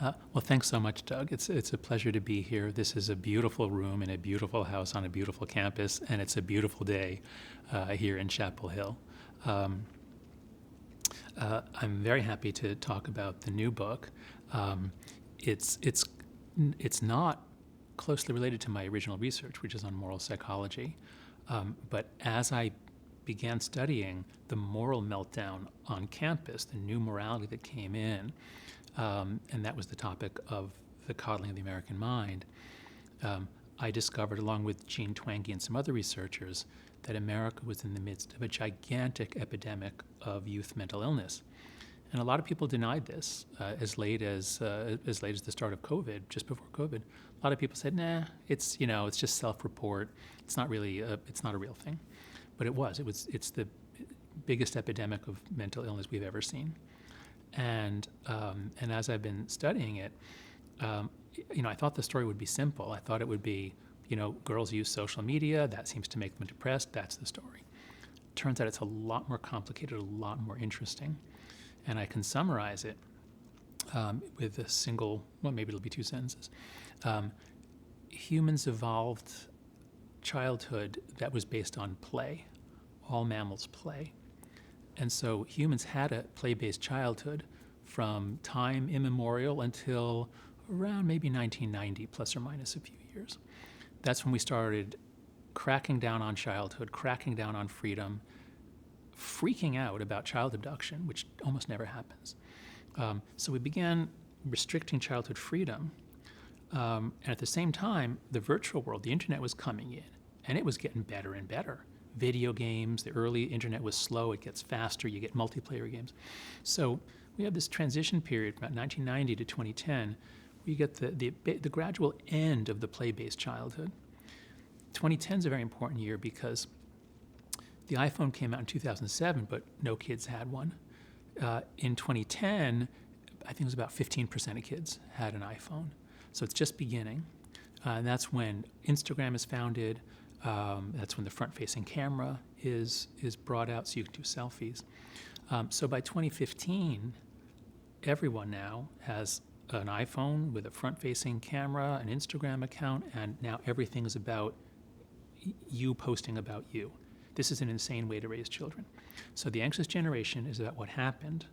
Well, thanks so much, Doug. It's a pleasure to be here. This is a beautiful room in a beautiful house on a beautiful campus, and it's a beautiful day here in Chapel Hill. I'm very happy to talk about the new book. It's not closely related to my original research, which is on moral psychology. But as I began studying the moral meltdown on campus, the new morality that came in, and that was the topic of the coddling of the American mind, I discovered, along with Jean Twenge and some other researchers, that America was in the midst of a gigantic epidemic of youth mental illness. And a lot of people denied this as late as the start of COVID, just before COVID. A lot of people said, "Nah, it's just self-report. It's not really it's not a real thing." But it was. It's the biggest epidemic of mental illness we've ever seen. And as I've been studying it, I thought the story would be simple. I thought it would be, girls use social media. That seems to make them depressed. That's the story. Turns out it's a lot more complicated, a lot more interesting. And I can summarize it with a single, well, maybe it'll be two sentences. Humans evolved childhood that was based on play. All mammals play. And so humans had a play-based childhood from time immemorial until around maybe 1990, plus or minus a few years. That's when we started cracking down on childhood, cracking down on freedom, freaking out about child abduction, which almost never happens. So we began restricting childhood freedom. And at the same time, the virtual world, the internet was coming in, and it was getting better and better. Video games, the early internet was slow, it gets faster, you get multiplayer games. So we have this transition period from about 1990 to 2010, where you get the gradual end of the play-based childhood. 2010 is a very important year because the iPhone came out in 2007, but no kids had one. In 2010, I think it was about 15% of kids had an iPhone. So it's just beginning. And that's when Instagram is founded. That's when the front-facing camera is brought out so you can do selfies. So by 2015, everyone now has an iPhone with a front-facing camera, an Instagram account, and now everything is about you posting about you. This is an insane way to raise children. So the anxious generation is about what happened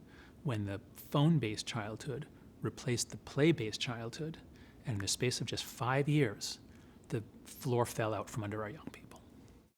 when the phone-based childhood replaced the play-based childhood, and in the space of just 5 years, the floor fell out from under our young